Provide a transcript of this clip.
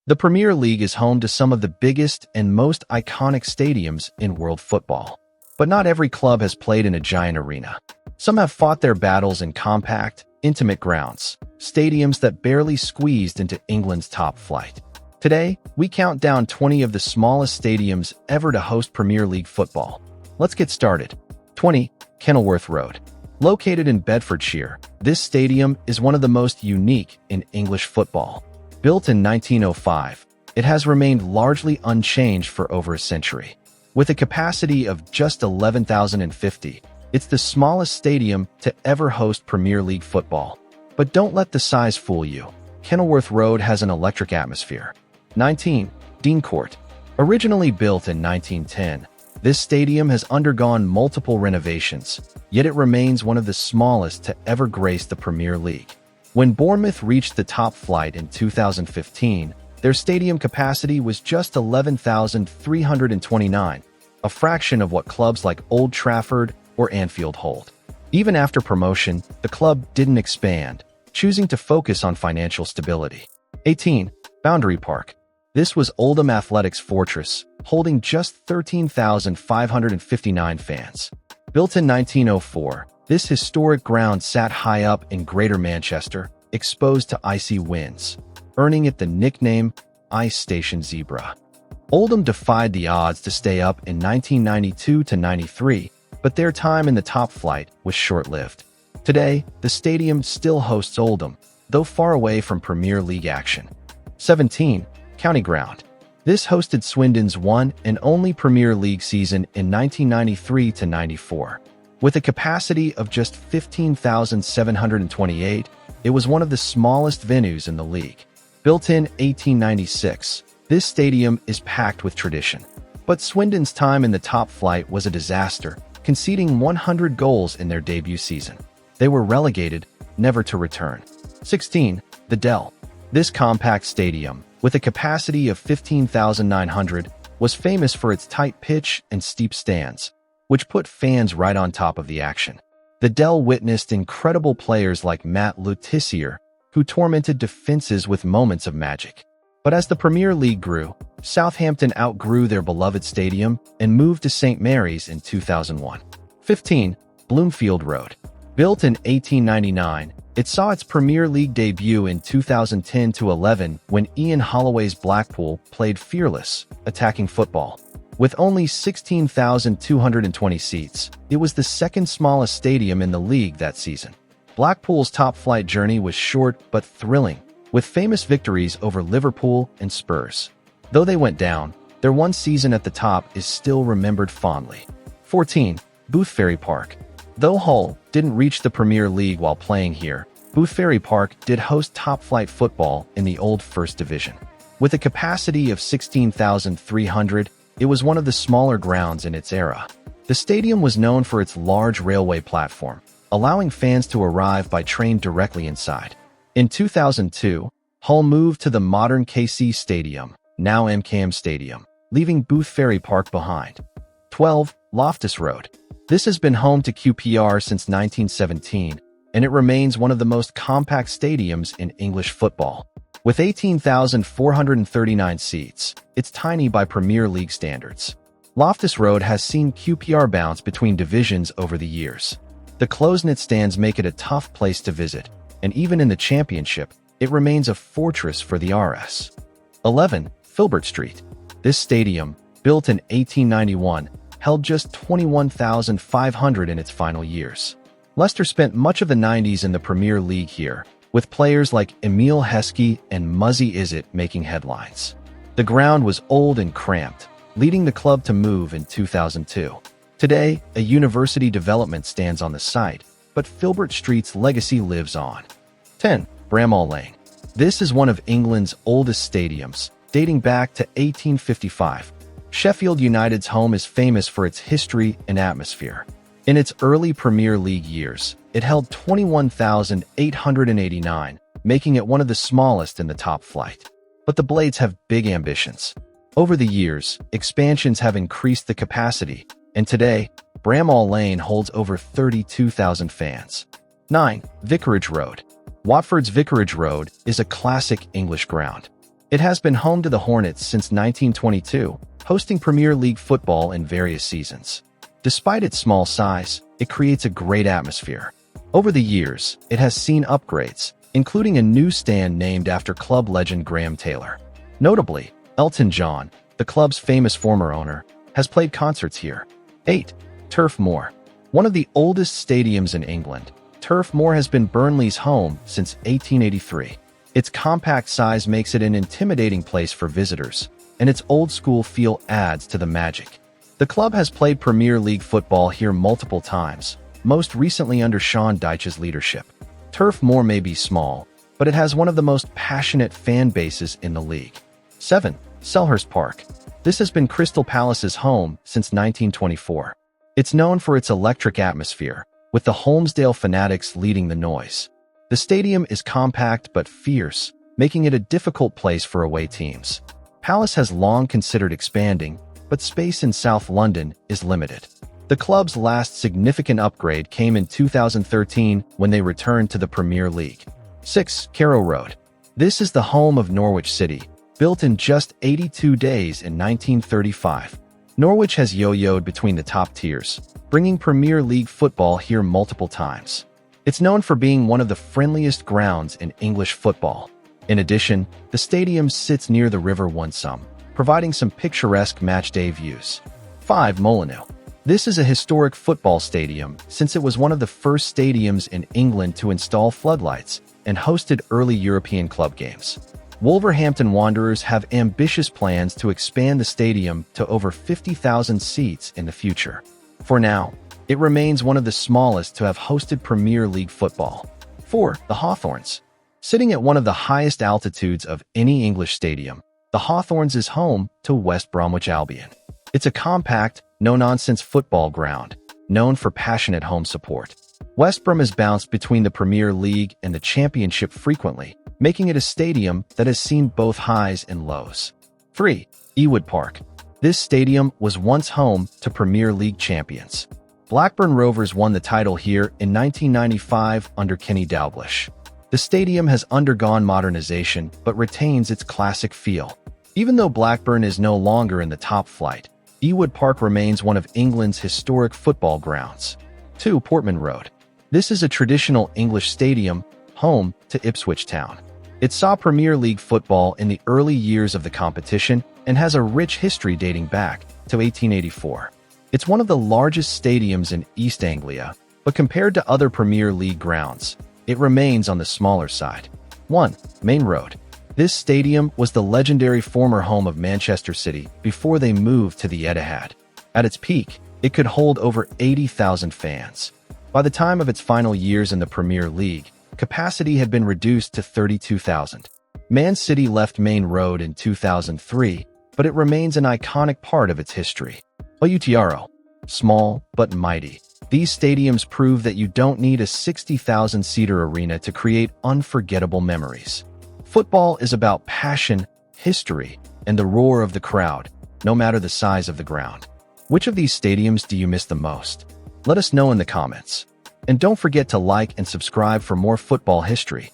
The Premier League is home to some of the biggest and most iconic stadiums in world football. But not every club has played in a giant arena. Some have fought their battles in compact, intimate grounds, stadiums that barely squeezed into England's top flight. Today, we count down 20 of the smallest stadiums ever to host Premier League football. Let's get started. 20. Kenilworth Road. Located in Bedfordshire, this stadium is one of the most unique in English football. Built in 1905, it has remained largely unchanged for over a century. With a capacity of just 11,050, it's the smallest stadium to ever host Premier League football. But don't let the size fool you. Kenilworth Road has an electric atmosphere. 19. Dean Court. Originally built in 1910, this stadium has undergone multiple renovations, yet it remains one of the smallest to ever grace the Premier League. When Bournemouth reached the top flight in 2015, their stadium capacity was just 11,329, a fraction of what clubs like Old Trafford or Anfield hold. Even after promotion, the club didn't expand, choosing to focus on financial stability. 18. Boundary Park. This was Oldham Athletics' fortress, holding just 13,559 fans. Built in 1904, this historic ground sat high up in Greater Manchester, exposed to icy winds, earning it the nickname Ice Station Zebra. Oldham defied the odds to stay up in 1992-93, but their time in the top flight was short-lived. Today, the stadium still hosts Oldham, though far away from Premier League action. 17. County Ground. This hosted Swindon's one and only Premier League season in 1993-94. With a capacity of just 15,728, it was one of the smallest venues in the league. Built in 1896, this stadium is packed with tradition. But Swindon's time in the top flight was a disaster, conceding 100 goals in their debut season. They were relegated, never to return. 16. The Dell. This compact stadium, with a capacity of 15,900, was famous for its tight pitch and steep stands, which put fans right on top of the action. The Dell witnessed incredible players like Matt Le Tissier, who tormented defenses with moments of magic. But as the Premier League grew, Southampton outgrew their beloved stadium and moved to St. Mary's in 2001. 15. Bloomfield Road. Built in 1899, it saw its Premier League debut in 2010-11 when Ian Holloway's Blackpool played fearless, attacking football. With only 16,220 seats, it was the second smallest stadium in the league that season. Blackpool's top-flight journey was short but thrilling, with famous victories over Liverpool and Spurs. Though they went down, their one season at the top is still remembered fondly. 14. Boothferry Park. Though Hull didn't reach the Premier League while playing here, Boothferry Park did host top-flight football in the old First Division. With a capacity of 16,300, it was one of the smaller grounds in its era. The stadium was known for its large railway platform, allowing fans to arrive by train directly inside. In 2002, Hull moved to the modern KC Stadium, now MKM Stadium, leaving Boothferry Park behind. 12. Loftus Road. This has been home to QPR since 1917, and it remains one of the most compact stadiums in English football. With 18,439 seats, it's tiny by Premier League standards. Loftus Road has seen QPR bounce between divisions over the years. The close-knit stands make it a tough place to visit, and even in the Championship, it remains a fortress for the RS. 11. Filbert Street. This stadium, built in 1891, held just 21,500 in its final years. Leicester spent much of the 90s in the Premier League here, with players like Emile Heskey and Muzzy Izzet making headlines. The ground was old and cramped, leading the club to move in 2002. Today, a university development stands on the site, but Filbert Street's legacy lives on. 10. Bramall Lane. This is one of England's oldest stadiums, dating back to 1855. Sheffield United's home is famous for its history and atmosphere. In its early Premier League years, it held 21,889, making it one of the smallest in the top flight. But the Blades have big ambitions. Over the years, expansions have increased the capacity, and today, Bramall Lane holds over 32,000 fans. 9. Vicarage Road. Watford's Vicarage Road is a classic English ground. It has been home to the Hornets since 1922, hosting Premier League football in various seasons. Despite its small size, it creates a great atmosphere. Over the years, it has seen upgrades, including a new stand named after club legend Graham Taylor. Notably, Elton John, the club's famous former owner, has played concerts here. 8. Turf Moor. One of the oldest stadiums in England, Turf Moor has been Burnley's home since 1883. Its compact size makes it an intimidating place for visitors, and its old-school feel adds to the magic. The club has played Premier League football here multiple times, most recently under Sean Dyche's leadership. Turf Moor may be small, but it has one of the most passionate fan bases in the league. 7. Selhurst Park. This has been Crystal Palace's home since 1924. It's known for its electric atmosphere, with the Holmesdale Fanatics leading the noise. The stadium is compact but fierce, making it a difficult place for away teams. Palace has long considered expanding, but space in South London is limited. The club's last significant upgrade came in 2013 when they returned to the Premier League. 6. Carrow Road. This is the home of Norwich City, built in just 82 days in 1935. Norwich has yo-yoed between the top tiers, bringing Premier League football here multiple times. It's known for being one of the friendliest grounds in English football. In addition, the stadium sits near the River Wonsum, providing some picturesque matchday views. 5. Molineux. This is a historic football stadium since it was one of the first stadiums in England to install floodlights and hosted early European club games. Wolverhampton Wanderers have ambitious plans to expand the stadium to over 50,000 seats in the future. For now, it remains one of the smallest to have hosted Premier League football. 4. The Hawthorns. Sitting at one of the highest altitudes of any English stadium, the Hawthorns is home to West Bromwich Albion. It's a compact, no-nonsense football ground, known for passionate home support. West Brom has bounced between the Premier League and the Championship frequently, making it a stadium that has seen both highs and lows. 3. Ewood Park. This stadium was once home to Premier League champions. Blackburn Rovers won the title here in 1995 under Kenny Dalglish. The stadium has undergone modernization but retains its classic feel. Even though Blackburn is no longer in the top flight, Ewood Park remains one of England's historic football grounds. 2. Portman Road. This is a traditional English stadium, home to Ipswich Town. It saw Premier League football in the early years of the competition and has a rich history dating back to 1884. It's one of the largest stadiums in East Anglia, but compared to other Premier League grounds, it remains on the smaller side. 1. Main Road. This stadium was the legendary former home of Manchester City before they moved to the Etihad. At its peak, it could hold over 80,000 fans. By the time of its final years in the Premier League, capacity had been reduced to 32,000. Man City left Main Road in 2003, but it remains an iconic part of its history. Outtaro. Small but mighty. These stadiums prove that you don't need a 60,000-seater arena to create unforgettable memories. Football is about passion, history, and the roar of the crowd, no matter the size of the ground. Which of these stadiums do you miss the most? Let us know in the comments. And don't forget to like and subscribe for more football history.